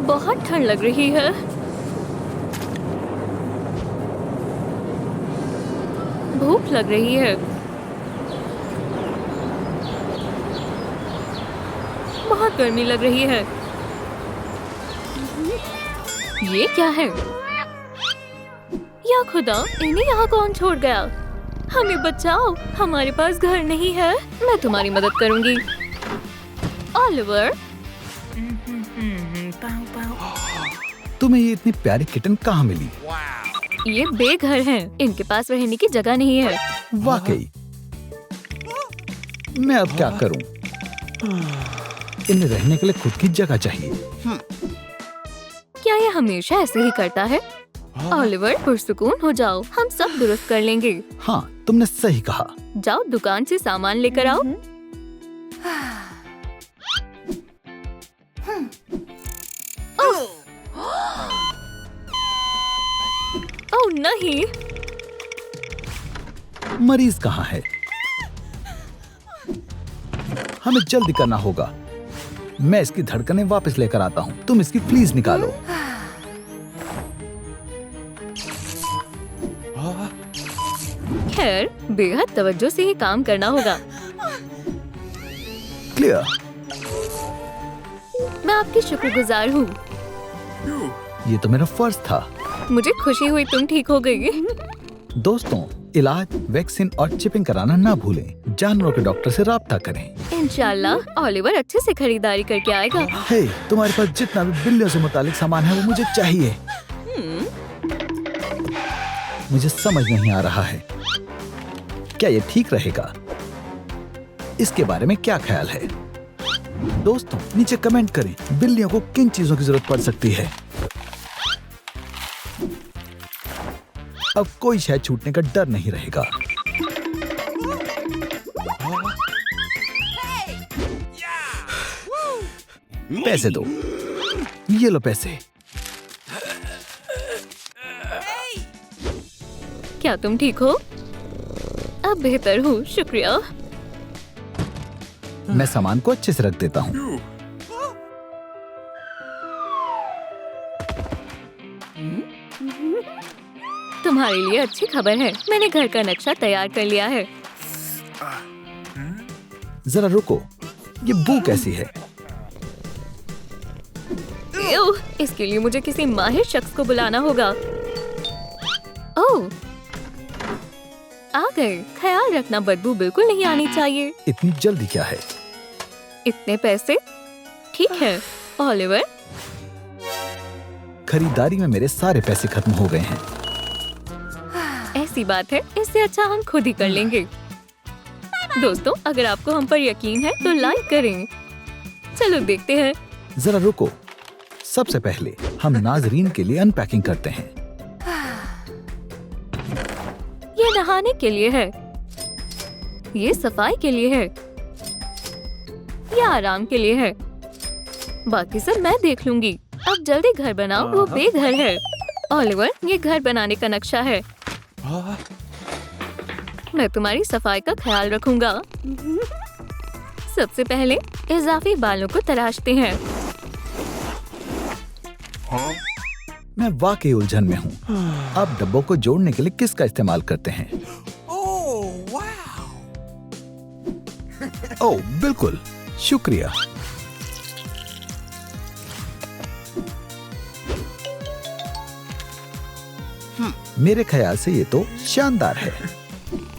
बहुत ठंड लग रही है। भूख लग रही है। बहुत गर्मी लग रही है। ये क्या है? या खुदा, इन्हें यहाँ कौन छोड़ गया? हमें बचाओ, हमारे पास घर नहीं है। मैं तुम्हारी मदद करूंगी। ऑलिवर, तुम्हें ये इतनी प्यारी किटन कहाँ मिली? ये बेघर हैं। इनके पास रहने की जगह नहीं है। वाकई, मैं अब क्या करूं? इन्हें रहने के लिए खुद की जगह चाहिए। क्या ये हमेशा ऐसे ही करता है? ऑलिवर, पुरसुकून हो जाओ, हम सब दुरुस्त कर लेंगे। हाँ, तुमने सही कहा। जाओ दुकान से सामान लेकर आओ। ओह नहीं, मरीज कहाँ है? हमें जल्दी करना होगा। मैं इसकी धड़कनें वापस लेकर आता हूँ। तुम इसकी फ्लीज निकालो। खैर, बेहद तवज्जो से ही काम करना होगा। क्लियर। मैं आपकी शुक्रगुजार हूँ। ये तो मेरा फर्ज था। मुझे खुशी हुई तुम ठीक हो गई। दोस्तों, इलाज, वैक्सीन और चिपिंग कराना ना भूलें। जानवरों के डॉक्टर से राब्ता करें। इंशाल्लाह ऑलिवर अच्छे से खरीदारी करके आएगा। हे, तुम्हारे पास जितना भी बिल्लियों से मुतालिक सामान है वो मुझे चाहिए। मुझे समझ नहीं आ रहा है, क्या ये ठीक रहेगा? इसके बारे में क्या ख्याल है? दोस्तों, नीचे कमेंट करें, बिल्लियों को किन चीजों की जरूरत पड़ सकती है। अब कोई शय छूटने का डर नहीं रहेगा। पैसे दो। ये लो पैसे। क्या तुम ठीक हो? अब बेहतर हूँ, शुक्रिया। मैं सामान को अच्छे से रख देता हूँ। तुम्हारे लिए अच्छी खबर है, मैंने घर का नक्शा तैयार कर लिया है। जरा रुको, ये बू कैसी है? एव, इसके लिए मुझे किसी माहिर शख्स को बुलाना होगा। ओह, आ गए। ख्याल रखना, बदबू बिल्कुल नहीं आनी चाहिए। इतनी जल्दी क्या है? इतने पैसे? ठीक है ऑलिवर। खरीदारी में मेरे सारे पैसे खत्म हो गए हैं। ऐसी बात है, इससे अच्छा हम खुद ही कर लेंगे। दोस्तों, अगर आपको हम पर यकीन है तो लाइक करें। चलो देखते हैं। जरा रुको, सबसे पहले हम नाजरीन के लिए अनपैकिंग करते हैं। ये नहाने के लिए है, ये सफाई के लिए है, ये आराम के लिए है। बाकी सब मैं देख लूंगी। अब जल्दी घर बनाओ, वो बेघर है। ऑलिवर, ये घर बनाने का नक्शा है। मैं तुम्हारी सफाई का ख्याल रखूंगा। सबसे पहले इजाफी बालों को तराशते हैं। मैं वाकई उलझन में हूँ। अब डब्बों को जोड़ने के लिए किसका इस्तेमाल करते हैं? ओह, बिल्कुल, शुक्रिया। मेरे ख्याल से ये तो शानदार है।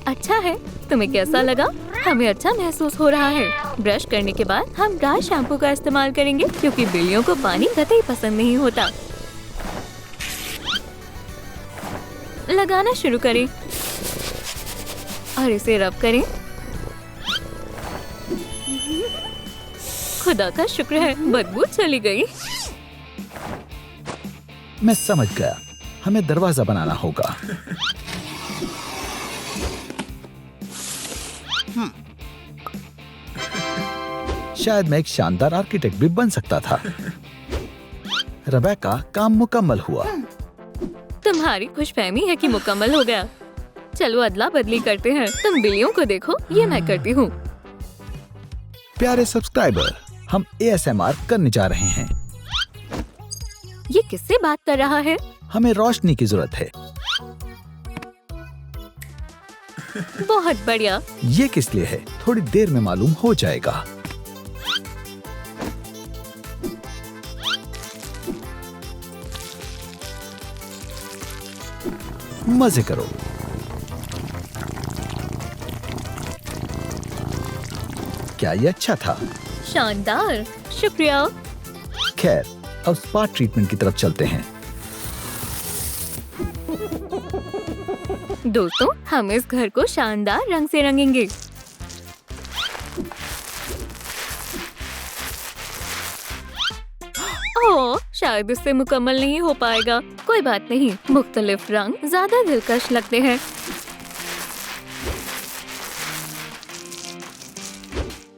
अच्छा है, तुम्हें कैसा लगा? हमें अच्छा महसूस हो रहा है। ब्रश करने के बाद हम ड्राई शैम्पू का इस्तेमाल करेंगे क्योंकि बिल्लियों को पानी कतई पसंद नहीं होता। लगाना शुरू करें और इसे रब करें। खुदा का शुक्र है, बदबू चली गई। मैं समझ गया, हमें दरवाजा बनाना होगा। शायद मैं एक शानदार आर्किटेक्ट भी बन सकता था। रेबेका, काम मुकम्मल हुआ। तुम्हारी खुशफहमी है कि मुकम्मल हो गया। चलो अदला बदली करते हैं। तुम बिल्लियों को देखो, ये मैं करती हूँ। प्यारे सब्सक्राइबर, हम ASMR करने जा रहे हैं। किससे बात कर रहा है? हमें रोशनी की जरूरत है। बहुत बढ़िया। ये किस लिए है? थोड़ी देर में मालूम हो जाएगा। मजे करो। क्या ये अच्छा था? शानदार, शुक्रिया। खैर, अब स्पा ट्रीटमेंट की तरफ चलते हैं। दोस्तों, हम इस घर को शानदार रंग से रंगेंगे। ओह, शायद इससे मुकम्मल नहीं हो पाएगा। कोई बात नहीं, मुख्तलिफ रंग ज्यादा दिलकश लगते हैं।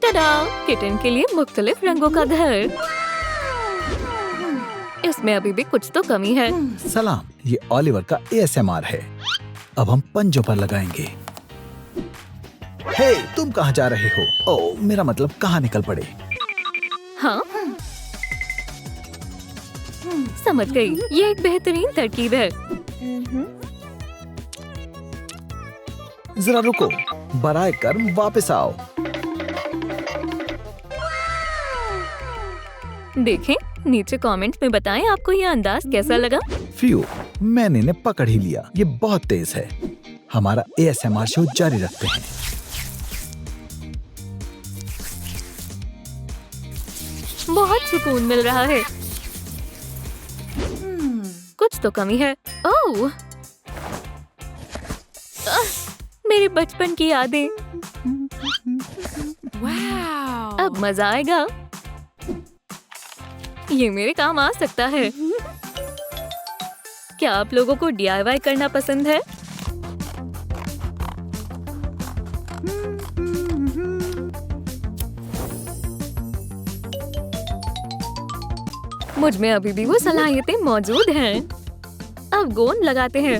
टडा! किटन के लिए मुख्तलिफ रंगों का घर। इसमें अभी भी कुछ तो कमी है। सलाम, ये ओलिवर का ASMR है। अब हम पंजों पर लगाएंगे। हे, तुम कहाँ जा रहे हो? ओह, मेरा मतलब कहाँ निकल पड़े? हाँ, समझ गई। ये एक बेहतरीन तरकीब है। जरा रुको, बराए कर्म वापस आओ। देखें, नीचे कमेंट में बताएं आपको ये अंदाज कैसा लगा। फ्यू, मैंने इन्हें पकड़ ही लिया। ये बहुत तेज है। हमारा ASMR शो जारी रखते हैं। बहुत सुकून मिल रहा है। कुछ तो कमी है। ओह, मेरे बचपन की यादें। अब मजा आएगा। ये मेरे काम आ सकता है। क्या आप लोगों को DIY करना पसंद है? मुझ में अभी भी वो सलाहियतें मौजूद हैं। अब गोंद लगाते हैं।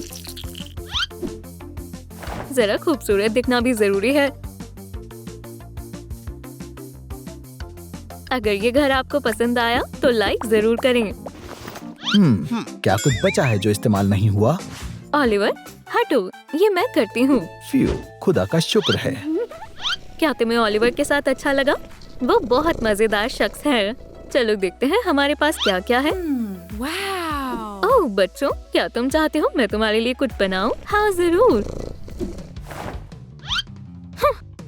जरा खूबसूरत दिखना भी जरूरी है। अगर ये घर आपको पसंद आया तो लाइक जरूर करें। क्या कुछ बचा है जो इस्तेमाल नहीं हुआ? ओलिवर, हटो, ये मैं करती हूँ। फ्यू, खुदा का शुक्र है। क्या तुम्हें ओलिवर के साथ अच्छा लगा? वो बहुत मजेदार शख्स है। चलो देखते हैं हमारे पास क्या क्या है। ओह बच्चों, क्या तुम चाहते हो मैं तुम्हारे लिए कुछ बनाऊं? हाँ जरूर।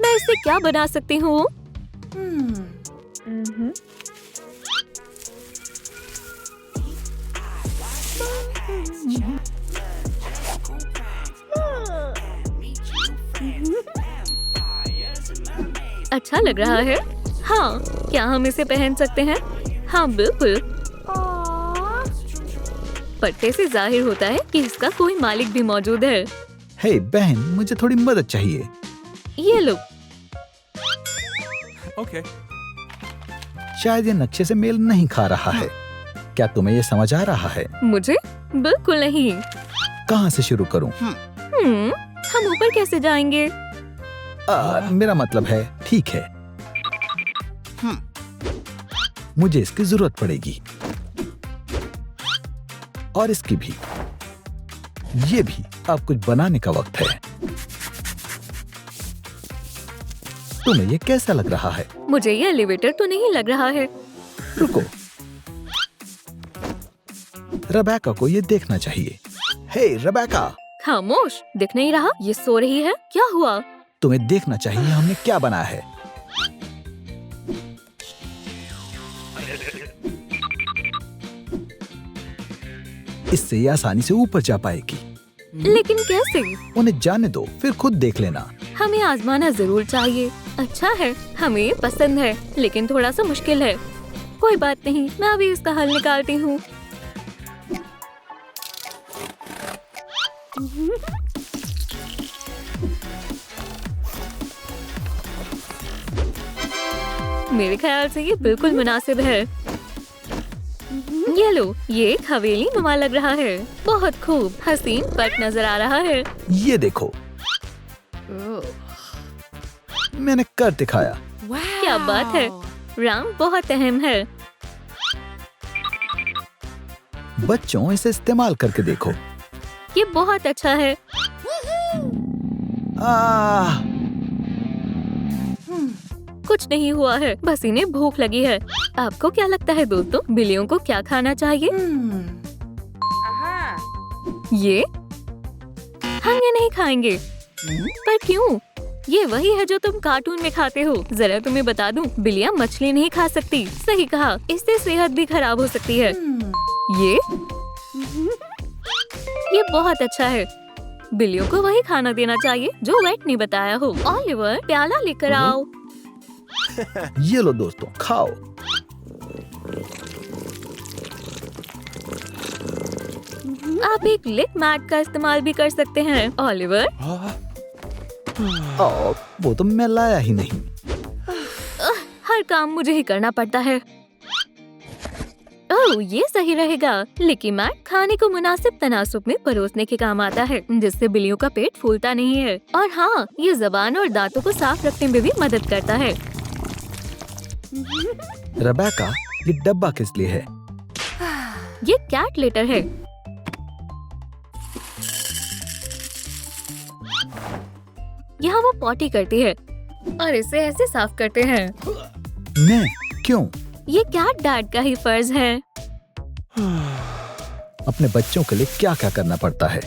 मैं इससे क्या बना सकती हूँ? अच्छा लग रहा है। हाँ, क्या हम इसे पहन सकते हैं? हाँ बिल्कुल। पट्टे से जाहिर होता है कि इसका कोई मालिक भी मौजूद है। हे बहन, मुझे थोड़ी मदद चाहिए। ये लो। Okay. शायद ये नक्शे से मेल नहीं खा रहा है। क्या तुम्हें ये समझ आ रहा है? मुझे बिल्कुल नहीं। कहाँ से शुरू करूँ? हम ऊपर कैसे जाएंगे? मेरा मतलब है, ठीक है। मुझे इसकी जरूरत पड़ेगी और इसकी भी। ये भी। अब कुछ बनाने का वक्त है। तुम्हें ये कैसा लग रहा है? मुझे ये एलिवेटर तो नहीं लग रहा है। रुको, रेबेका को ये देखना चाहिए। हे रेबेका, खामोश, दिख नहीं रहा? ये सो रही है। क्या हुआ? तुम्हें देखना चाहिए हमने क्या बनाया है। इससे ये आसानी से ऊपर जा पाएगी। लेकिन कैसे? उन्हें जाने दो, फिर खुद देख लेना। हमें आजमाना जरूर चाहिए। अच्छा है, हमें ये पसंद है, लेकिन थोड़ा सा मुश्किल है। कोई बात नहीं, मैं अभी इसका हल निकालती हूँ। मेरे ख्याल से ये बिल्कुल मुनासिब है। ये लो, ये एक हवेली नुमा लग रहा है। बहुत खूब, हसीन पर्क नजर आ रहा है। ये देखो, मैंने कर दिखाया। क्या बात है, राम बहुत अहम है। बच्चों, इसे इस्तेमाल करके देखो। ये बहुत अच्छा है। आह! कुछ नहीं हुआ है, बस इन्हें भूख लगी है। आपको क्या लगता है दोस्तों, बिल्लियों को क्या खाना चाहिए? ये? हम ये नहीं खाएंगे। पर क्यों? ये वही है जो तुम कार्टून में खाते हो। जरा तुम्हें बता दूं, बिल्लियाँ मछली नहीं खा सकती। सही कहा, इससे सेहत भी खराब हो सकती है। ये बहुत अच्छा है। बिल्लियों को वही खाना देना चाहिए जो वेट ने बताया हो। ऑलिवर, प्याला लेकर आओ। ये लो दोस्तों, खाओ। आप एक लिक मैट का इस्तेमाल भी कर सकते हैं, ऑलिवर। वो तो मैं लाया ही नहीं। हर काम मुझे ही करना पड़ता है। ओह, ये सही रहेगा। लिकी मैट खाने को मुनासिब तनासुब में परोसने के काम आता है, जिससे बिल्लियों का पेट फूलता नहीं है। और हाँ, ये जबान और दांतों को साफ रखने में भी मदद करता है। रेबेका, ये डब्बा किस लिए है? ये कैट लेटर है। यहाँ वो पॉटी करती है और इसे ऐसे साफ करते हैं। मैं? क्यों? ये कैट डैड का ही फर्ज है। अपने बच्चों के लिए क्या क्या करना पड़ता है।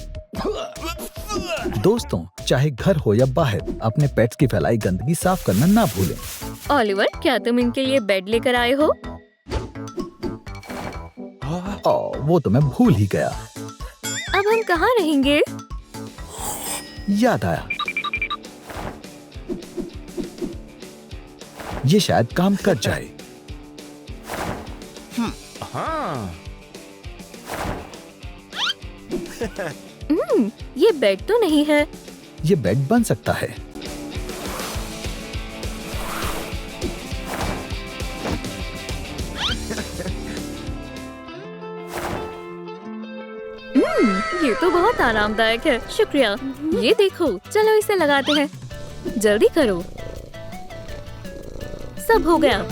दोस्तों, चाहे घर हो या बाहर, अपने पेट्स की फैलाई गंदगी साफ करना ना भूलें। ऑलिवर, क्या तुम इनके लिए बेड लेकर आए हो? वो तो मैं भूल ही गया। अब हम कहाँ रहेंगे? याद आया, ये शायद काम कर जाए। ये बेड तो नहीं है। ये बेड बन सकता है। ये तो बहुत आरामदायक है, शुक्रिया। ये देखो, चलो इसे लगाते हैं। जल्दी करो। सब हो गया।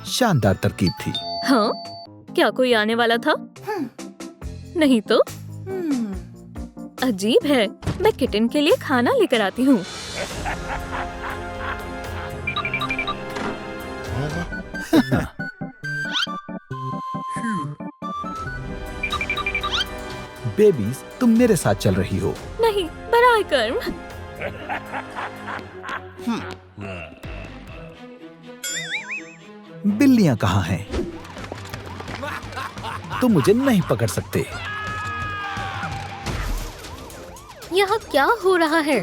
शानदार तरकीब थी। हाँ, क्या कोई आने वाला था? नहीं तो। अजीब है। मैं किटन के लिए खाना लेकर आती हूँ। बेबीज, तुम मेरे साथ चल रही हो। नहीं, बराए कर्म। बिल्लियां कहाँ हैं? तुम मुझे नहीं पकड़ सकते। यहाँ क्या हो रहा है?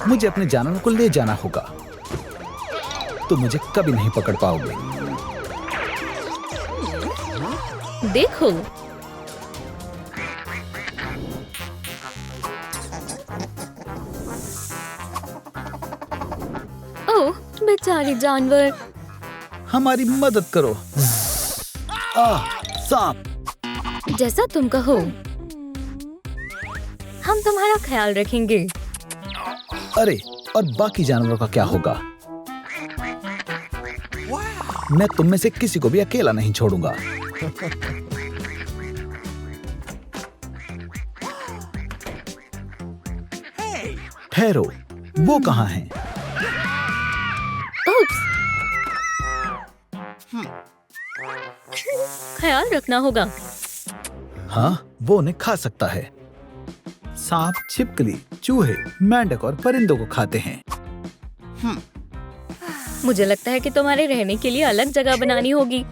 मुझे अपने जानवरों को ले जाना होगा। तुम मुझे कभी नहीं पकड़ पाओगे। देखो, ओह बेचारे जानवर। हमारी मदद करो। सांप। जैसा तुम कहो। हम तुम्हारा ख्याल रखेंगे। अरे, और बाकी जानवरों का क्या होगा? मैं तुम में से किसी को भी अकेला नहीं छोड़ूंगा। ठहरो, वो कहाँ हैं? उप्स। ख्याल रखना होगा। हाँ, वो उन्हें खा सकता है। सांप, छिपकली, चूहे, मेंढक और परिंदों को खाते हैं। मुझे लगता है कि तुम्हारे रहने के लिए अलग जगह बनानी होगी।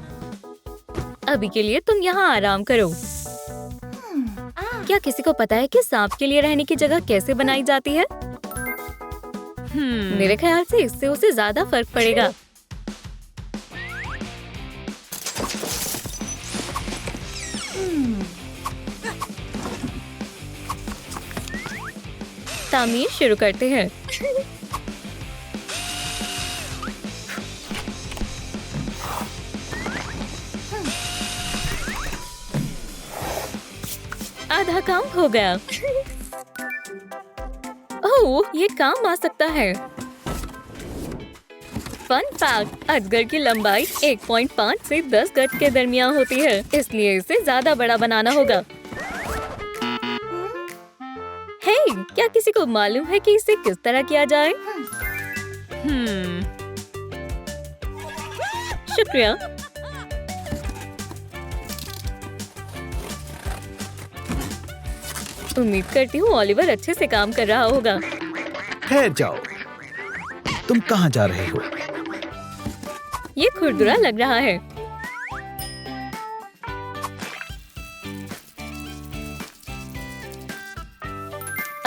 अभी के लिए तुम यहाँ आराम करो। क्या किसी को पता है कि सांप के लिए रहने की जगह कैसे बनाई जाती है? मेरे ख्याल से इससे उसे ज्यादा फर्क पड़ेगा। तामीर शुरू करते हैं। आधा काम हो गया। ओह, ये काम आ सकता है। फन फैक्ट, अजगर की लंबाई 1.5 से 10 गज के दरमियान होती है, इसलिए इसे ज्यादा बड़ा बनाना होगा। हे, क्या किसी को मालूम है कि इसे किस तरह किया जाए? शुक्रिया। उम्मीद करती हूँ ओलिवर अच्छे से काम कर रहा होगा। ठहर जाओ, तुम कहाँ जा रहे हो? ये खुरदुरा लग रहा है।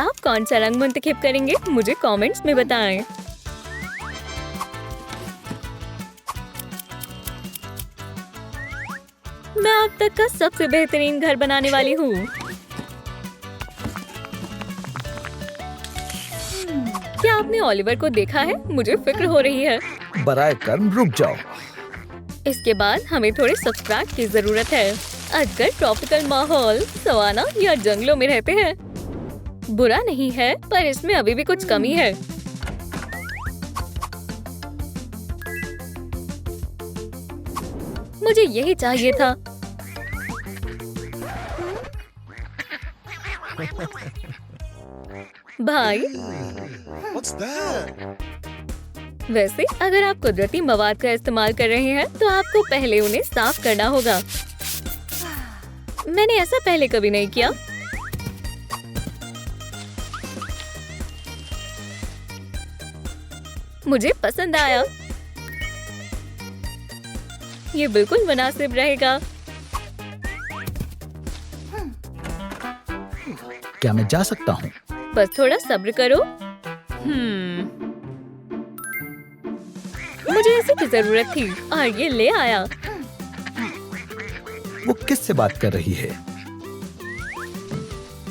आप कौन सा रंग मुंतखब करेंगे? मुझे कमेंट्स में बताएं। मैं अब तक का सबसे बेहतरीन घर बनाने वाली हूँ। क्या आपने ओलिवर को देखा है? मुझे फिक्र हो रही है। बराए कर्म रुक जाओ। इसके बाद हमें थोड़े सब्सट्रैक्ट की जरूरत है। अजगर ट्रॉपिकल माहौल, सवाना या जंगलों में रहते हैं। बुरा नहीं है, पर इसमें अभी भी कुछ कमी है। मुझे यही चाहिए था। भाई, What's that? वैसे अगर आप कुदरती मवाद का इस्तेमाल कर रहे हैं तो आपको पहले उन्हें साफ करना होगा। मैंने ऐसा पहले कभी नहीं किया। मुझे पसंद आया। ये बिल्कुल मुनासिब रहेगा। क्या मैं जा सकता हूँ? बस थोड़ा सब्र करो। मुझे इसी की जरूरत थी और ये ले आया। वो किससे बात कर रही है?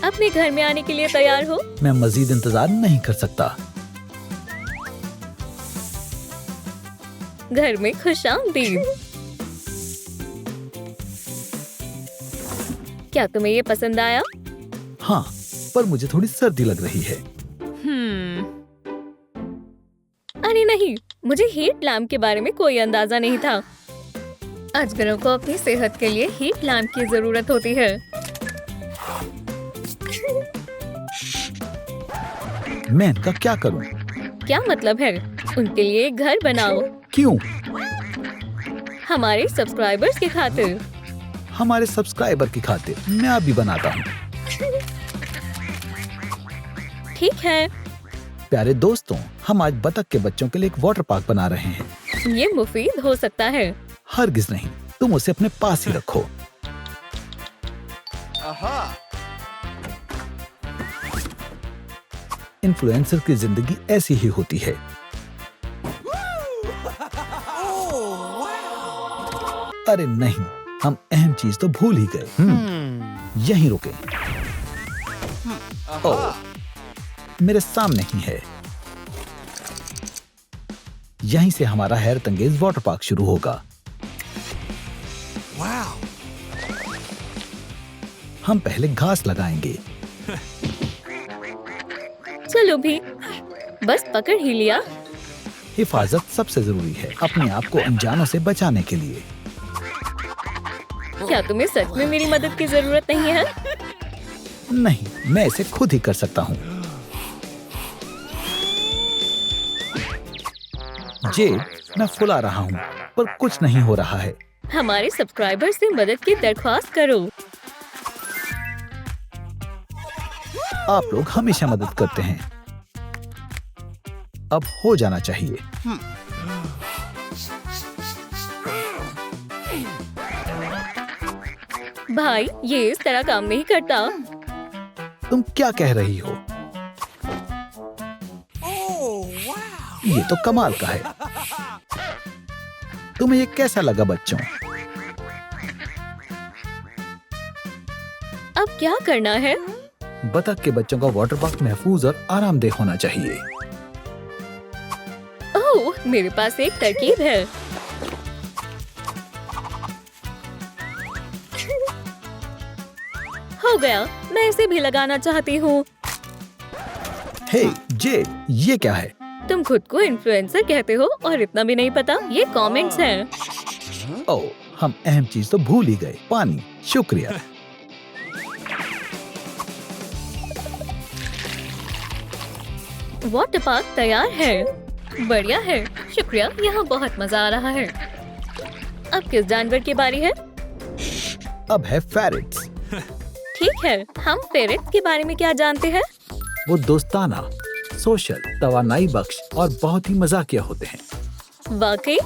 अपने घर में आने के लिए तैयार हो? मैं मजीद इंतजार नहीं कर सकता। घर में खुशामदीद। क्या तुम्हें ये पसंद आया? हाँ, पर मुझे थोड़ी सर्दी लग रही है। अरे नहीं, मुझे हीट लैम्प के बारे में कोई अंदाजा नहीं था। अजगरों को अपनी सेहत के लिए हीट लैम्प की जरूरत होती है। मैं इनका क्या करूं? क्या मतलब है? उनके लिए एक घर बनाओ। क्यों? हमारे सब्सक्राइबर्स की खातिर। हमारे सब्सक्राइबर की खातिर मैं अभी बनाता हूँ। ठीक है। प्यारे दोस्तों, हम आज बतख के बच्चों के लिए एक वाटर पार्क बना रहे हैं। ये मुफीद हो सकता है। हरगिज नहीं, तुम उसे अपने पास ही रखो। Aha! इन्फ्लुएंसर की जिंदगी ऐसी ही होती है। अरे नहीं, हम अहम चीज तो भूल ही गए। यहीं रुके। ओह, मेरे सामने ही है। यहीं से हमारा हैरत अंगेज वाटर पार्क शुरू होगा। Wow! हम पहले घास लगाएंगे। चलो भी, बस पकड़ ही लिया। हिफाजत सबसे जरूरी है, अपने आप को अनजानों से बचाने के लिए। क्या तुम्हें सच में मेरी मदद की जरूरत नहीं है? नहीं, मैं इसे खुद ही कर सकता हूँ। जेड, मैं फुला रहा हूँ, पर कुछ नहीं हो रहा है। हमारे सब्सक्राइबर से मदद की दरख्वास्त करो। आप लोग हमेशा मदद करते हैं। अब हो जाना चाहिए। भाई, ये इस तरह काम नहीं करता। तुम क्या कह रही हो? ये तो कमाल का है। तुम्हें ये कैसा लगा बच्चों? अब क्या करना है? बतख के बच्चों का वाटर पार्क महफूज और आरामदेह होना चाहिए। ओह, मेरे पास एक तरकीब है। हो गया, मैं इसे भी लगाना चाहती हूँ। हे जेड, ये क्या है? तुम खुद को इन्फ्लुएंसर कहते हो और इतना भी नहीं पता? ये कमेंट्स हैं। ओह, हम अहम चीज तो भूल ही गए, पानी। शुक्रिया। वाटर पार्क तैयार है। बढ़िया है, शुक्रिया। यहाँ बहुत मजा आ रहा है। अब किस जानवर की बारी है? अब है फेरेट्स। ठीक है, हम फेरेट्स के बारे में क्या जानते हैं? वो दोस्ताना, सोशल, तवानाई बख्श और बहुत ही मजाकिया होते हैं। वाकई?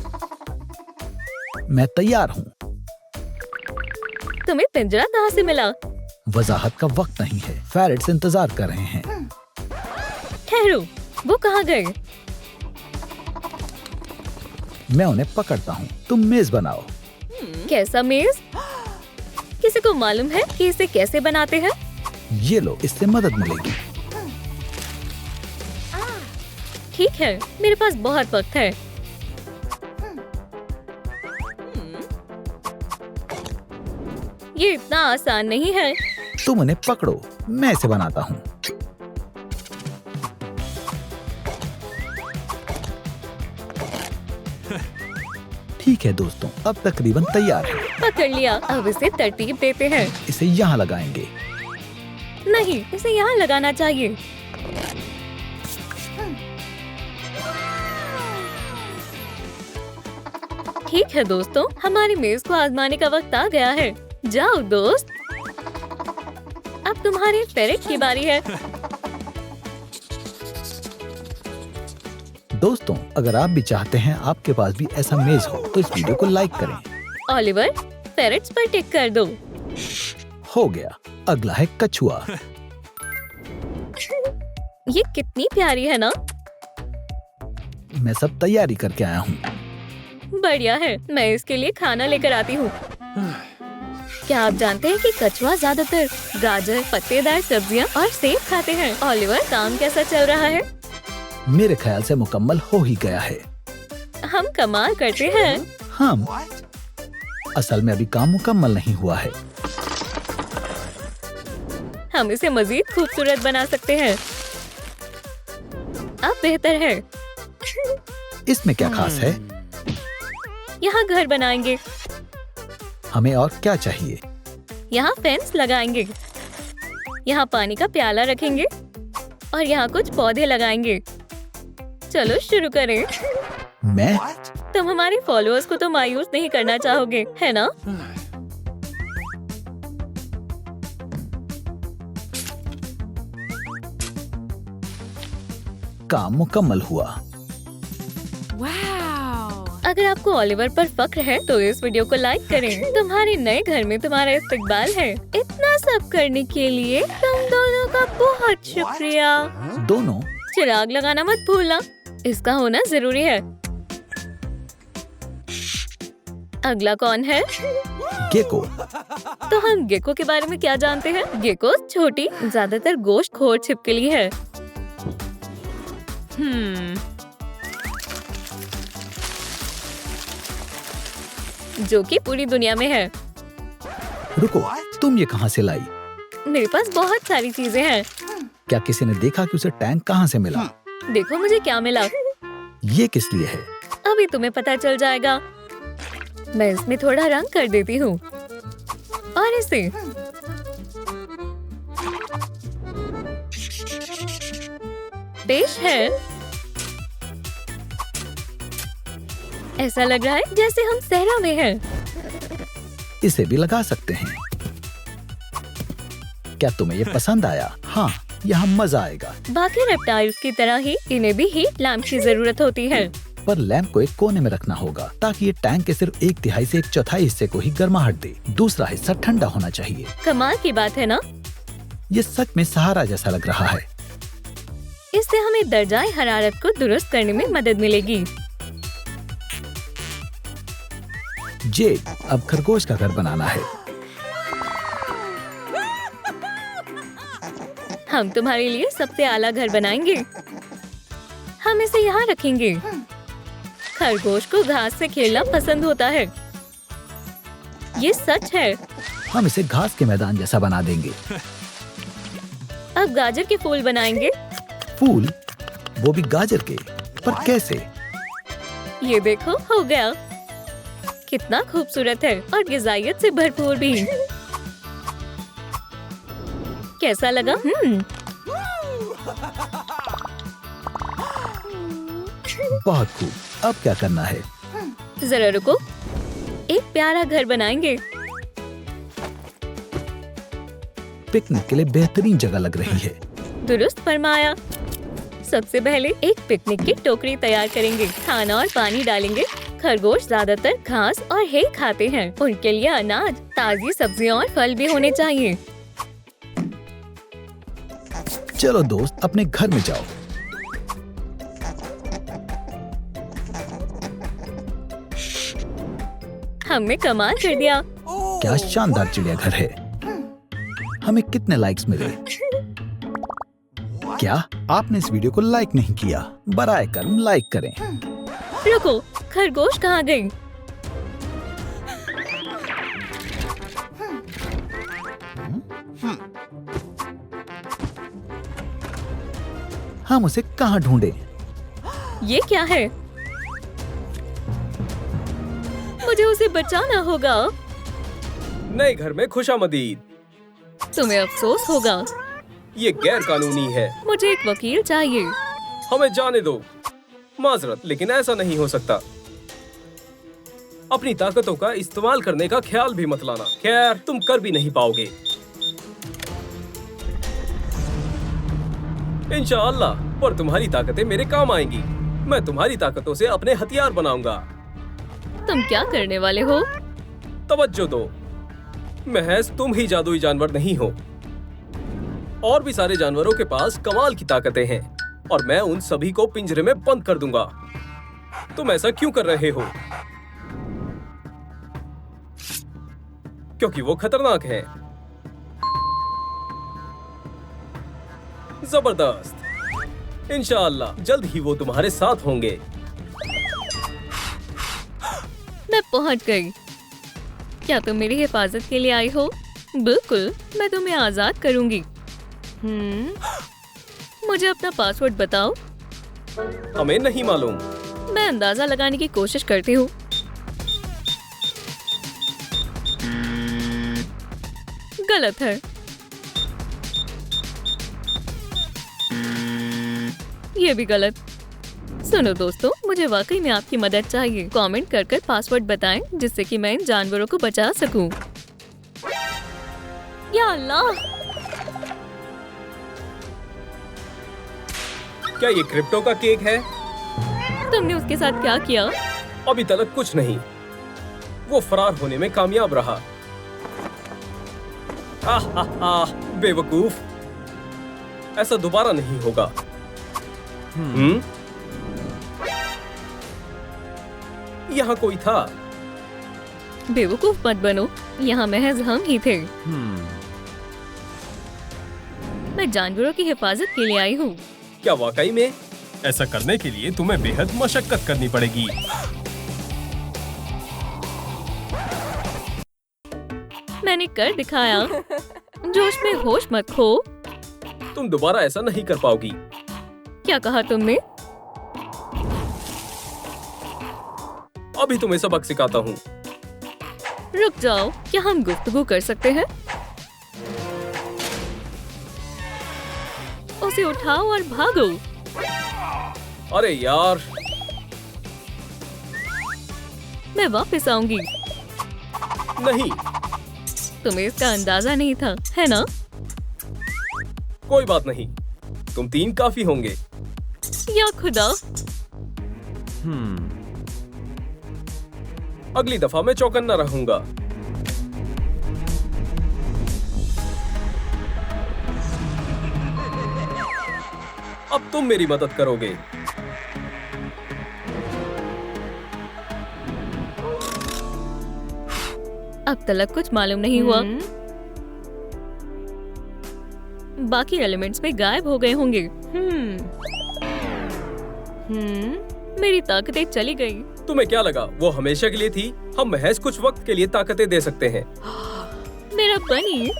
मैं तैयार हूँ। तुम्हें पिंजरा कहाँ से मिला? वजाहत का वक्त नहीं है। फेरेट्स इंतजार कर रहे हैं। ठहरो, वो कहाँ गए? मैं उन्हें पकड़ता हूँ। तुम मेज बनाओ। कैसा मेज? किसी को मालूम है कि इसे कैसे बनाते हैं? ये लो, इससे मदद मिलेगी। ठीक है, मेरे पास बहुत वक्त है। ये इतना आसान नहीं है। तुम उन्हें पकड़ो, मैं इसे बनाता हूँ। ठीक है दोस्तों, अब तकरीबन तैयार है। पकड़ लिया। अब इसे तरतीब देते हैं। इसे यहाँ लगाएंगे। नहीं, इसे यहाँ लगाना चाहिए। ठीक है दोस्तों, हमारी मेज को आजमाने का वक्त आ गया है। जाओ दोस्त, अब तुम्हारे फेरेट की बारी है। दोस्तों, अगर आप भी चाहते हैं आपके पास भी ऐसा मेज हो तो इस वीडियो को लाइक करें। ओलिवर, फेरेट्स पर टिक कर दो। हो गया। अगला है कछुआ। ये कितनी प्यारी है ना? मैं सब तैयारी करके आया हूँ। बढ़िया है, मैं इसके लिए खाना लेकर आती हूँ। क्या आप जानते हैं कि कछुआ ज्यादातर गाजर, पत्तेदार सब्जियाँ और सेब खाते हैं? ओलिवर, काम कैसा चल रहा है? मेरे ख्याल से मुकम्मल हो ही गया है। हम कमाल करते हैं। हम असल में अभी काम मुकम्मल नहीं हुआ है। हम इसे मजीद खूबसूरत बना सकते हैं। अब बेहतर है। इसमें क्या खास है? यहाँ घर बनाएंगे। हमें और क्या चाहिए? यहाँ फेंस लगाएंगे। यहाँ पानी का प्याला रखेंगे और यहाँ कुछ पौधे लगाएंगे। चलो शुरू करें। मैं? तुम हमारे फॉलोअर्स को तो मायूस नहीं करना चाहोगे, है ना? काम मुकम्मल हुआ। अगर आपको ओलिवर पर फक्र है तो इस वीडियो को लाइक करें। तुम्हारे नए घर में तुम्हारा इस्तकबाल है। इतना सब करने के लिए तुम दोनों का बहुत शुक्रिया। दोनों? चिराग लगाना मत भूलना, इसका होना जरूरी है। अगला कौन है? गेको। तो हम गेको के बारे में क्या जानते हैं? गेको छोटी, ज्यादातर गोश्तखोर छिपकली है। जो कि पूरी दुनिया में है। रुको, तुम ये कहाँ से लाई? मेरे पास बहुत सारी चीजें हैं। क्या किसी ने देखा कि उसे टैंक कहाँ से मिला? देखो मुझे क्या मिला। ये किस लिए है? अभी तुम्हें पता चल जाएगा। मैं इसमें थोड़ा रंग कर देती हूँ और इसे पेश है। ऐसा लग रहा है जैसे हम सहरा में हैं। इसे भी लगा सकते हैं। क्या तुम्हें ये पसंद आया? हाँ, यहाँ मजा आएगा। बाकी रेप्टाइल्स की तरह ही इन्हें भी हीट लैम्प की जरूरत होती है। पर लैंप को एक कोने में रखना होगा ताकि ये टैंक के सिर्फ 1/3 से 1/4 हिस्से को ही गर्माहट दे। दूसरा हिस्सा ठंडा होना चाहिए। कमाल की बात है ना? ये सच में सहारा जैसा लग रहा है। इससे हमें दर्जाए हरारत को दुरुस्त करने में मदद मिलेगी। जेड, अब खरगोश का घर बनाना है। हम तुम्हारे लिए सबसे आला घर बनाएंगे। हम इसे यहाँ रखेंगे। खरगोश को घास से खेलना पसंद होता है। ये सच है। हम इसे घास के मैदान जैसा बना देंगे। अब गाजर के फूल बनाएंगे। फूल, वो भी गाजर के, पर कैसे? ये देखो, हो गया। कितना खूबसूरत है और ग़िज़ाइयत से भरपूर भी। कैसा लगा? बहुत खूब। अब क्या करना है? जरा रुको, एक प्यारा घर बनाएंगे। पिकनिक के लिए बेहतरीन जगह लग रही है। दुरुस्त फरमाया। सबसे पहले एक पिकनिक की टोकरी तैयार करेंगे। खाना और पानी डालेंगे। खरगोश ज्यादातर घास और हे खाते हैं। उनके लिए अनाज, ताजी सब्जियां और फल भी होने चाहिए। चलो दोस्त, अपने घर में जाओ। हमने कमाल कर दिया। क्या शानदार चिड़ियाघर है। हमें कितने लाइक्स मिले? क्या आपने इस वीडियो को लाइक नहीं किया? बराए करम लाइक करें। रुको, खरगोश कहाँ गई? हम उसे कहाँ ढूंढें? ये क्या है? मुझे उसे बचाना होगा। नए घर में खुशामदीद। तुम्हें अफसोस होगा। ये गैर कानूनी है। मुझे एक वकील चाहिए। हमें जाने दो। माजरत, लेकिन ऐसा नहीं हो सकता। अपनी ताकतों का इस्तेमाल करने का ख्याल भी मत लाना। खैर, तुम कर भी नहीं पाओगे। इंशाअल्लाह, पर तुम्हारी ताकतें मेरे काम आएंगी। मैं तुम्हारी ताकतों से अपने हथियार बनाऊंगा। तुम क्या करने वाले हो? तवज्जो दो, महज तुम ही जादुई जानवर नहीं हो। और भी सारे जानवरों के पास कमाल की ताकतें हैं और मैं उन सभी को पिंजरे में बंद कर दूंगा। तुम ऐसा क्यों कर रहे हो? क्योंकि वो खतरनाक हैं। जबरदस्त। इंशाअल्लाह जल्द ही वो तुम्हारे साथ होंगे। मैं पहुंच गई। क्या तुम मेरी हिफाजत के लिए आई हो? बिल्कुल, मैं तुम्हें आजाद करूंगी। मुझे अपना पासवर्ड बताओ। हमें नहीं मालूम। मैं अंदाजा लगाने की कोशिश करती हूँ। गलत है। ये भी गलत। सुनो दोस्तों, मुझे वाकई में आपकी मदद चाहिए। कमेंट कर पासवर्ड बताएं जिससे कि मैं इन जानवरों को बचा सकूं। या अल्लाह! क्या ये क्रिप्टो का केक है? तुमने उसके साथ क्या किया? अभी तक कुछ नहीं। वो फरार होने में कामयाब रहा। बेवकूफ, ऐसा दोबारा नहीं होगा। यहाँ कोई था। बेवकूफ मत बनो, यहाँ महज हम ही थे। मैं जानवरों की हिफाजत के लिए आई हूँ। क्या वाकई में? ऐसा करने के लिए तुम्हें बेहद मशक्कत करनी पड़ेगी। मैंने कर दिखाया। जोश में होश मत खो। तुम दोबारा ऐसा नहीं कर पाओगी। क्या कहा तुमने? अभी तुम्हें सबक सिखाता हूँ। रुक जाओ, क्या हम गुफ्तगू कर सकते हैं? उसे उठाओ और भागो। अरे यार, मैं वापस आऊंगी। नहीं। तुम्हें इसका अंदाजा नहीं था, है ना? कोई बात नहीं, तुम 3 काफी होंगे। या खुदा! अगली दफा मैं चौकन्ना रहूंगा। अब तुम मेरी मदद करोगे। अब तक कुछ मालूम नहीं हुआ। बाकी एलिमेंट्स में गायब हो गए होंगे। मेरी ताकतें चली गई। तुम्हें क्या लगा वो हमेशा के लिए थी? हम महज कुछ वक्त के लिए ताकतें दे सकते हैं। मेरा बनी।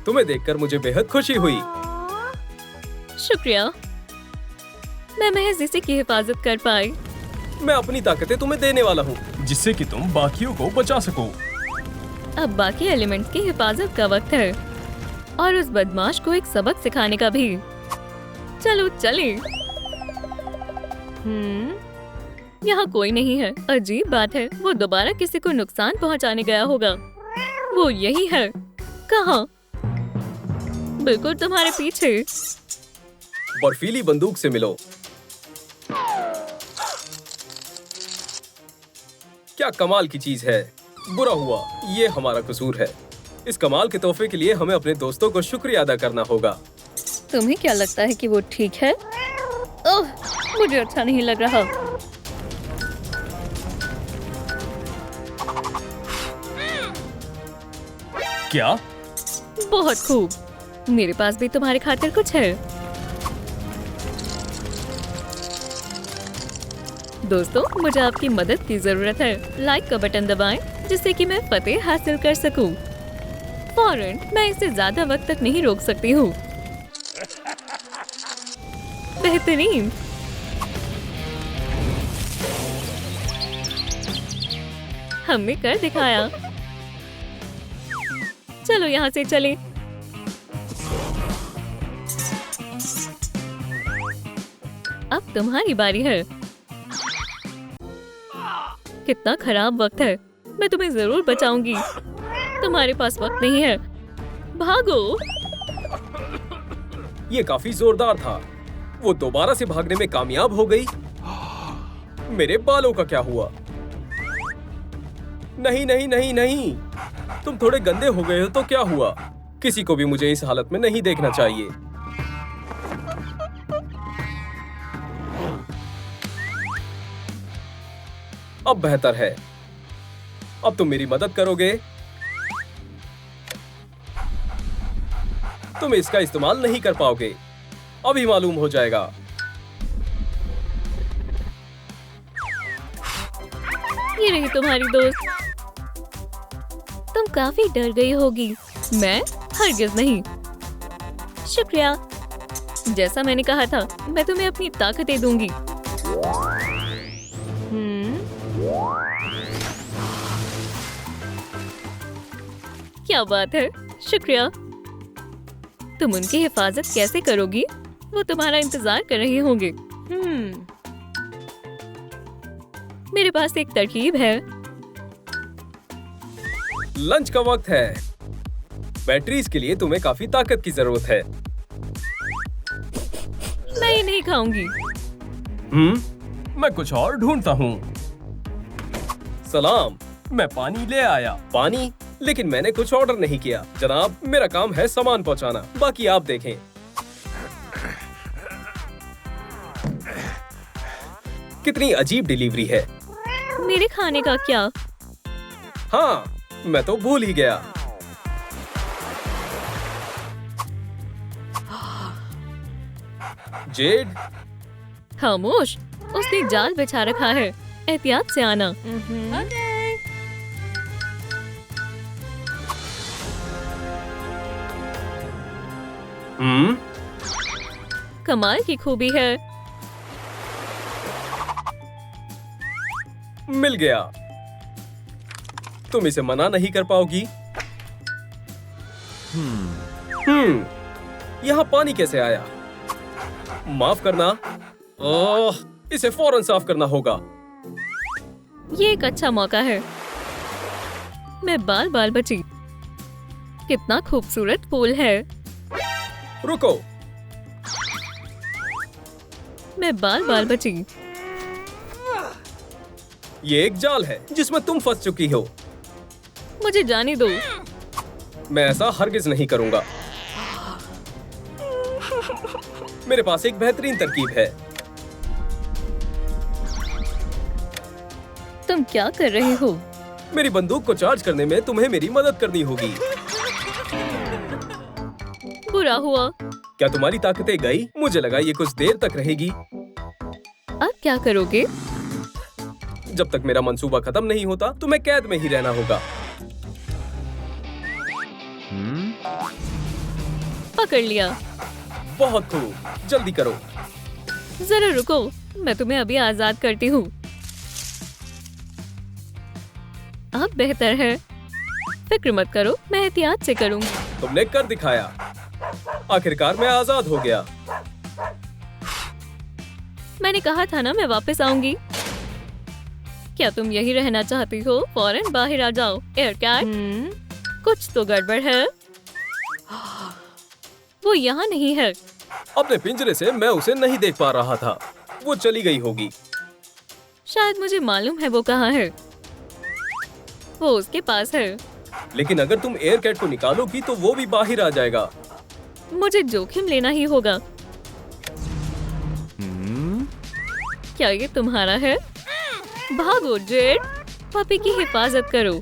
तुम्हें देखकर मुझे बेहद खुशी हुई। शुक्रिया। मैं महज इसी की हिफाजत कर पाई। मैं अपनी ताकतें तुम्हें देने वाला हूँ, जिससे कि तुम बाकियों को बचा सको। अब बाकी एलिमेंट्स की हिफाजत का वक्त है और उस बदमाश को एक सबक सिखाने का भी। चलो चले। यहाँ कोई नहीं है। अजीब बात है, वो दोबारा किसी को नुकसान पहुँचाने गया होगा। वो यही है। कहाँ? बिल्कुल तुम्हारे पीछे। बर्फीली बंदूक से मिलो। क्या कमाल की चीज है। बुरा हुआ, ये हमारा कसूर है। इस कमाल के तोहफे के लिए हमें अपने दोस्तों को शुक्रिया अदा करना होगा। तुम्हें क्या लगता है कि वो ठीक है? ओह, मुझे अच्छा नहीं लग रहा। क्या? बहुत खूब। मेरे पास भी तुम्हारे खातिर कुछ है। दोस्तों, मुझे आपकी मदद की जरूरत है। लाइक का बटन दबाएं, जिससे कि मैं फतेह हासिल कर सकूं। फौरन, मैं इसे ज्यादा वक्त तक नहीं रोक सकती हूँ। बेहतरीन। हमने कर दिखाया। चलो यहाँ से चले। अब तुम्हारी बारी है। कितना खराब वक्त है। मैं तुम्हें जरूर बचाऊंगी। तुम्हारे पास वक्त नहीं है। भागो। ये काफी जोरदार था। वो दोबारा से भागने में कामयाब हो गई। मेरे बालों का क्या हुआ? नहीं नहीं नहीं नहीं, तुम थोड़े गंदे हो गए हो तो क्या हुआ? किसी को भी मुझे इस हालत में नहीं देखना चाहिए। अब बेहतर है। अब तुम मेरी मदद करोगे। तुम इसका इस्तेमाल नहीं कर पाओगे। अभी मालूम हो जाएगा। ये रही तुम्हारी दोस्त। तुम काफी डर गई होगी। मैं हरगिज नहीं। शुक्रिया। जैसा मैंने कहा था, मैं तुम्हें अपनी ताकतें दूंगी। क्या बात है। शुक्रिया। तुम उनकी हिफाजत कैसे करोगी? वो तुम्हारा इंतजार कर रहे होंगे। मेरे पास एक तरकीब है। लंच का वक्त है। बैटरीज के लिए तुम्हें काफी ताकत की जरूरत है। मैं ये नहीं खाऊंगी। मैं कुछ और ढूंढता हूँ। सलाम, मैं पानी ले आया। पानी? लेकिन मैंने कुछ ऑर्डर नहीं किया। जनाब, मेरा काम है सामान पहुंचाना, बाकी आप देखें। कितनी अजीब डिलीवरी है। मेरे खाने का क्या? हाँ, मैं तो भूल ही गया। जेड, खामोश। उसने जाल बिछा रखा है। एहतियात से आना। कमाल की खूबी है। मिल गया। तुम इसे मना नहीं कर पाओगी। यहाँ पानी कैसे आया? माफ करना। ओह, इसे फौरन साफ करना होगा। ये एक अच्छा मौका है। मैं बाल बाल बची। कितना खूबसूरत फूल है। रुको। मैं बाल बाल बची। ये एक जाल है जिसमें तुम फंस चुकी हो। मुझे जाने दो। मैं ऐसा हरगिज नहीं करूंगा। मेरे पास एक बेहतरीन तरकीब है। तुम क्या कर रहे हो? मेरी बंदूक को चार्ज करने में तुम्हें मेरी मदद करनी होगी। बुरा हुआ। क्या तुम्हारी ताकतें गई? मुझे लगा ये कुछ देर तक रहेगी। अब क्या करोगे? जब तक मेरा मंसूबा खत्म नहीं होता तुम्हें कैद में ही रहना होगा। पकड़ लिया। बहुत खूब, जल्दी करो। जरा रुको, मैं तुम्हें अभी आजाद करती हूँ। अब बेहतर है। फिक्र मत करो, मैं एहतियात से करूँगी। तुमने कर दिखाया। आखिरकार मैं आजाद हो गया। मैंने कहा था ना मैं वापस आऊंगी। क्या तुम यही रहना चाहती हो? फौरन बाहर आ जाओ। एयर कैट, कुछ तो गड़बड़ है। वो यहाँ नहीं है। अपने पिंजरे से मैं उसे नहीं देख पा रहा था। वो चली गई होगी। शायद मुझे मालूम है वो कहाँ है। वो उसके पास है। लेकिन अगर तुम एयर कैट को निकालोगी तो वो भी बाहर आ जाएगा। मुझे जोखिम लेना ही होगा। क्या ये तुम्हारा है? भागो जेड, पपी की हिफाजत करो।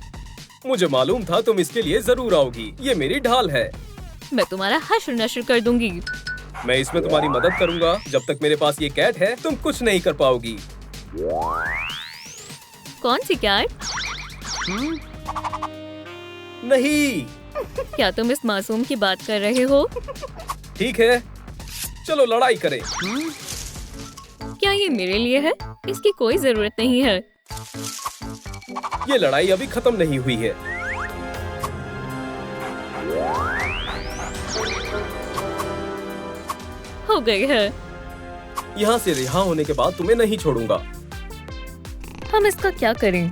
मुझे मालूम था तुम इसके लिए जरूर आओगी। ये मेरी ढाल है। मैं तुम्हारा हश्र नश्र कर दूंगी। मैं इसमें तुम्हारी मदद करूंगा। जब तक मेरे पास ये कैट है तुम कुछ नहीं कर पाओगी। कौन सी कैट? नहीं। क्या तुम इस मासूम की बात कर रहे हो? ठीक है, चलो लड़ाई करें। क्या ये मेरे लिए है? इसकी कोई जरूरत नहीं है। ये लड़ाई अभी खत्म नहीं हुई है। हो गई है। यहाँ से रिहा होने के बाद तुम्हें नहीं छोड़ूंगा। हम इसका क्या करें?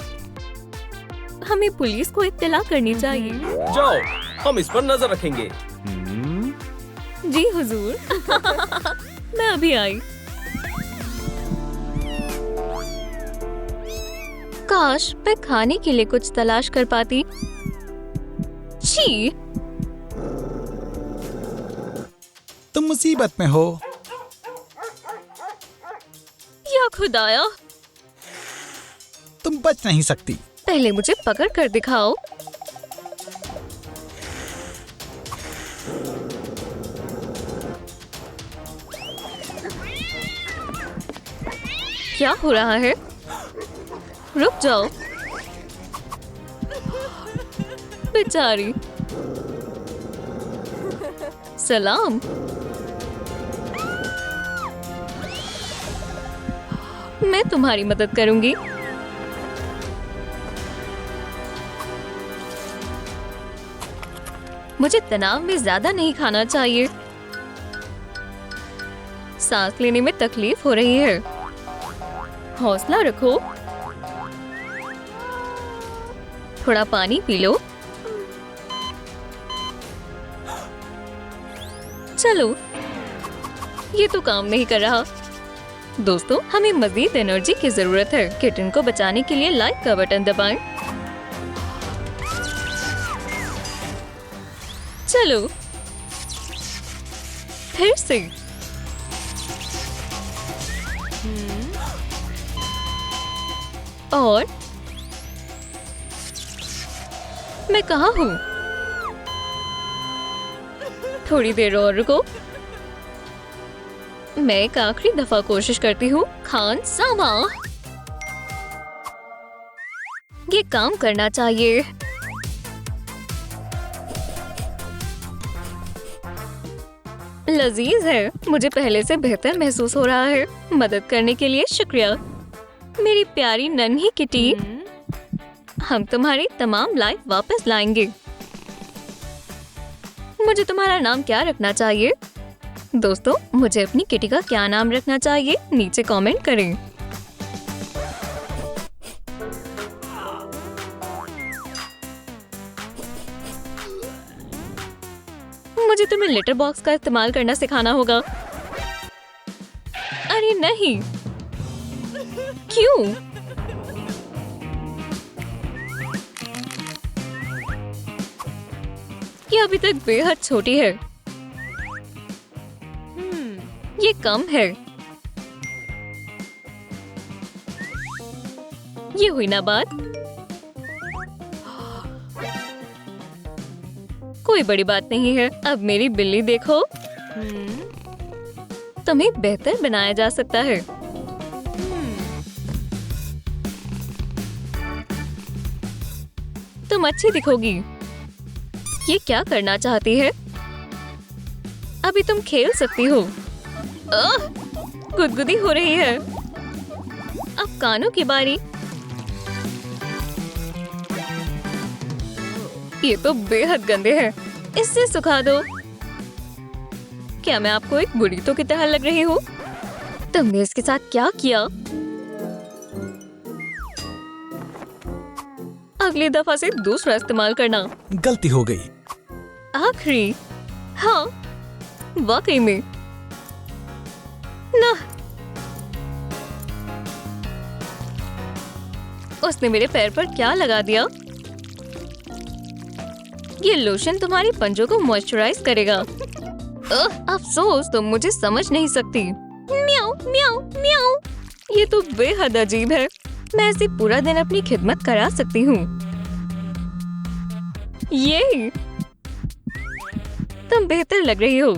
हमें पुलिस को इत्तला करनी चाहिए। जाओ, हम इस पर नजर रखेंगे। जी हुजूर। मैं अभी आई। काश मैं खाने के लिए कुछ तलाश कर पाती। छी, तुम मुसीबत में हो। या खुदाया, तुम बच नहीं सकती। पहले मुझे पकड़ कर दिखाओ। क्या हो रहा है? रुक जाओ। बेचारी। सलाम। मैं तुम्हारी मदद करूंगी। मुझे तनाव में ज्यादा नहीं खाना चाहिए। सांस लेने में तकलीफ हो रही है। हौसला रखो। थोड़ा पानी पी लो। चलो, ये तो काम नहीं कर रहा। दोस्तों, हमें मजीद एनर्जी की जरूरत है। किटन को बचाने के लिए लाइक का बटन दबाएं। चलो, फिर से। और मैं कहाँ हूँ? थोड़ी देर और रुको। मैं एक आखिरी दफा कोशिश करती हूँ। खान सामा, ये काम करना चाहिए। लजीज है। मुझे पहले से बेहतर महसूस हो रहा है। मदद करने के लिए शुक्रिया मेरी प्यारी नन्ही किटी। हम तुम्हारी तमाम लाइफ वापस लाएंगे। मुझे तुम्हारा नाम क्या रखना चाहिए? दोस्तों, मुझे अपनी किटी का क्या नाम रखना चाहिए? नीचे कमेंट करें। मुझे तुम्हें लेटर बॉक्स का इस्तेमाल करना सिखाना होगा। अरे नहीं, क्यों? ये अभी तक बेहद छोटी है। ये कम है। ये हुई ना बात। कोई बड़ी बात नहीं है। अब मेरी बिल्ली देखो। तुम्हें बेहतर बनाया जा सकता है। तुम अच्छी दिखोगी। ये क्या करना चाहती है? अभी तुम खेल सकती हो। गुदगुदी हो रही है। अब कानों की बारी। ये तो बेहद गंदे हैं। इससे सुखा दो। क्या मैं आपको एक बुरीतो की तरह लग रही हूँ? तुमने इसके साथ क्या किया? अगली दफा से दूसरा इस्तेमाल करना। गलती हो गई। आखिरी। हाँ, वाकई में ना। उसने मेरे पैर पर क्या लगा दिया? ये लोशन तुम्हारी पंजों को मॉइस्चराइज करेगा। अफसोस, तुम मुझे समझ नहीं सकती। म्याऊ म्याऊ म्याऊ। ये तो बेहद अजीब है। मैं ऐसे पूरा दिन अपनी खिदमत करा सकती हूँ। ये तुम बेहतर लग रही हो।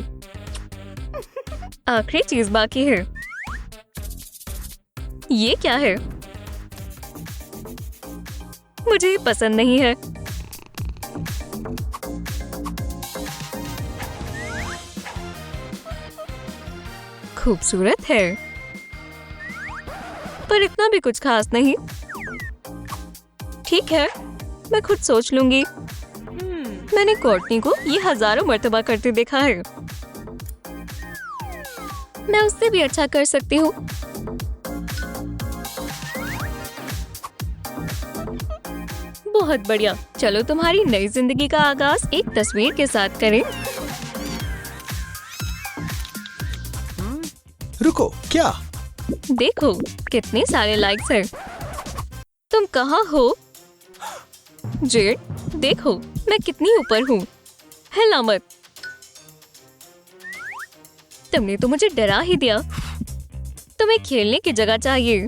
आखिरी चीज बाकी है। ये क्या है? मुझे ये पसंद नहीं है। खूबसूरत है, पर इतना भी कुछ खास नहीं। ठीक है, मैं खुद सोच लूंगी। मैंने कोर्टनी को ये हजारों मर्तबा करते देखा है। मैं उससे भी अच्छा कर सकती हूँ। बहुत बढ़िया। चलो तुम्हारी नई जिंदगी का आगाज एक तस्वीर के साथ करें। रुको, क्या? देखो कितने सारे लाइक्स हैं। तुम कहाँ हो? जेड, देखो मैं कितनी ऊपर हूँ। हिला मत। तुमने तो मुझे डरा ही दिया। तुम्हें खेलने की जगह चाहिए।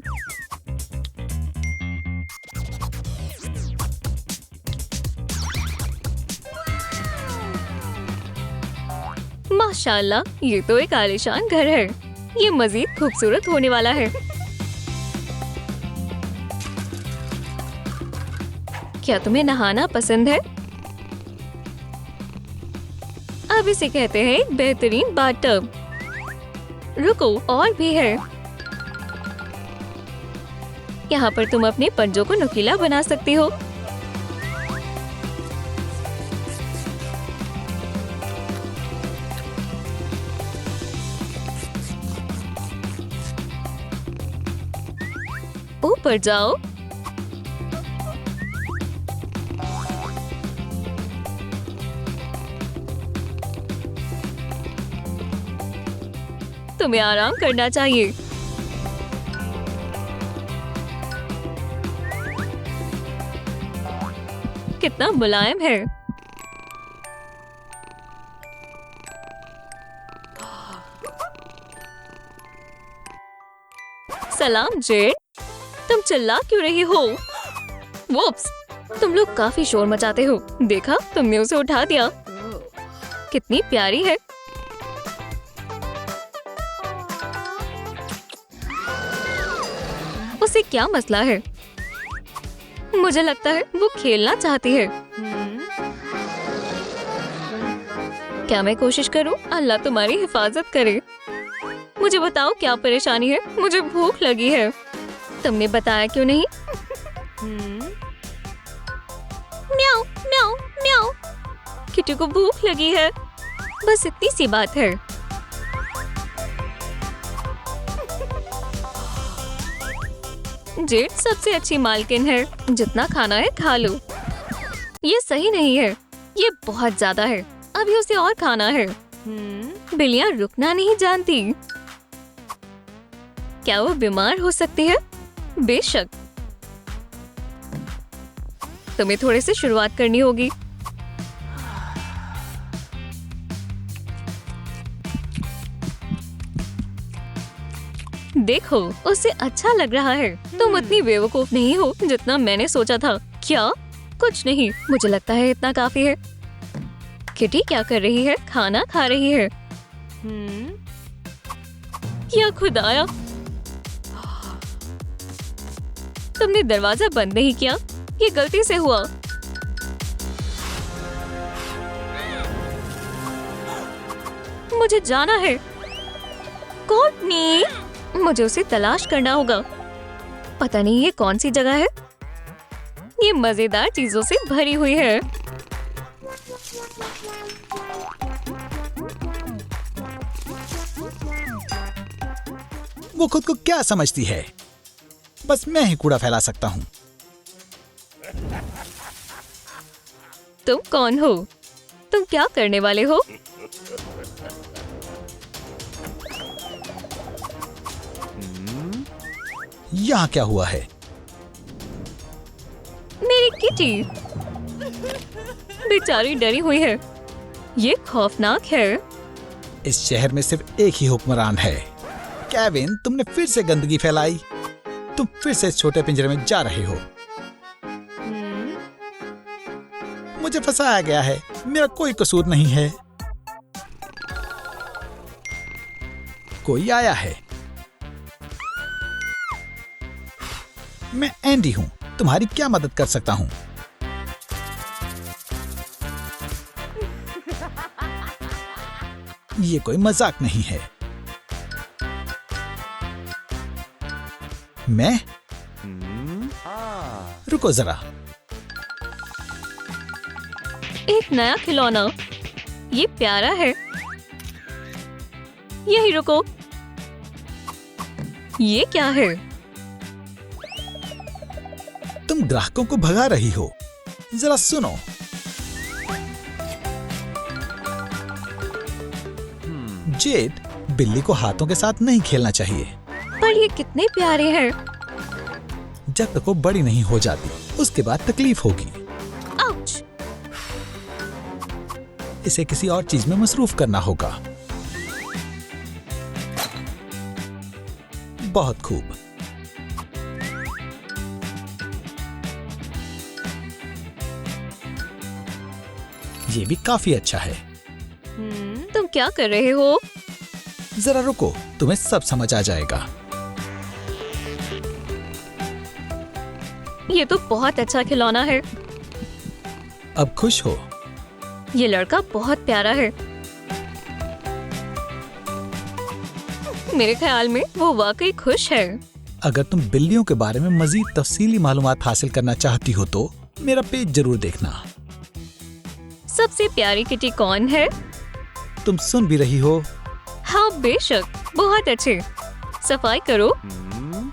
माशाल्लाह, ये तो एक आलीशान घर है। ये मजीद खूबसूरत होने वाला है। क्या तुम्हें नहाना पसंद है? अब इसे कहते हैं एक बेहतरीन बाथटब। रुको, और भी है। यहाँ पर तुम अपने पंजों को नुकीला बना सकती हो। ऊपर जाओ। तुम्हें आराम करना चाहिए। कितना मुलायम है। सलाम जेड, तुम चिल्ला क्यों रही हो? वोप्स, तुम लोग काफी शोर मचाते हो। देखा, तुमने उसे उठा दिया। कितनी प्यारी है। उसे क्या मसला है? मुझे लगता है वो खेलना चाहती है। क्या मैं कोशिश करूं? अल्लाह तुम्हारी हिफाजत करे। मुझे बताओ क्या परेशानी है? मुझे भूख लगी है। तुमने बताया क्यों नहीं? म्याऊ म्याऊ म्याऊ। किटी को भूख लगी है। बस इतनी सी बात है। जेड सबसे अच्छी मालकिन है। जितना खाना है खा लो। ये सही नहीं है। ये बहुत ज्यादा है। अभी उसे और खाना है। बिल्लियाँ रुकना नहीं जानती। क्या वो बीमार हो सकती है? बेशक। तुम्हें थोड़े से शुरुआत करनी होगी। देखो, उसे अच्छा लग रहा है। तुम उतनी बेवकूफ नहीं हो जितना मैंने सोचा था। क्या? कुछ नहीं, मुझे लगता है इतना काफी है। किटी क्या कर रही है? खाना खा रही है। क्या खुदाया, तुमने दरवाजा बंद नहीं किया। ये गलती से हुआ। मुझे जाना है। कोर्टनी, मुझे उसे तलाश करना होगा। पता नहीं ये कौन सी जगह है। ये मजेदार चीजों से भरी हुई है। वो खुद को क्या समझती है? बस मैं ही कूड़ा फैला सकता हूँ। तुम कौन हो? तुम क्या करने वाले हो? यहाँ क्या हुआ है? मेरी किटी बेचारी डरी हुई है। ये खौफनाक है। इस शहर में सिर्फ एक ही हुक्मरान है। केविन, तुमने फिर से गंदगी फैलाई। तुम फिर से इस छोटे पिंजरे में जा रहे हो। मुझे फंसाया गया है। मेरा कोई कसूर नहीं है। कोई आया है। मैं एंडी हूँ। तुम्हारी क्या मदद कर सकता हूँ? ये कोई मजाक नहीं है। मैं? रुको जरा। एक नया खिलौना। ये प्यारा है। यही रुको। ये क्या है? तुम ग्राहकों को भगा रही हो। जरा सुनो। जेड, बिल्ली को हाथों के साथ नहीं खेलना चाहिए। पर ये कितने प्यारे हैं। जब तक वो बड़ी नहीं हो जाती, उसके बाद तकलीफ होगी। आउच! इसे किसी और चीज में मसरूफ करना होगा। बहुत खूब। ये भी काफी अच्छा है। तुम क्या कर रहे हो? जरा रुको, तुम्हें सब समझ आ जाएगा। ये तो बहुत अच्छा खिलौना है। अब खुश हो? ये लड़का बहुत प्यारा है। मेरे ख्याल में वो वाकई खुश है। अगर तुम बिल्लियों के बारे में मजीद तफसीली मालूमात हासिल करना चाहती हो तो मेरा पेज जरूर देखना। सबसे प्यारी किटी कौन है? तुम सुन भी रही हो? हाँ बेशक, बहुत अच्छे। सफाई करो।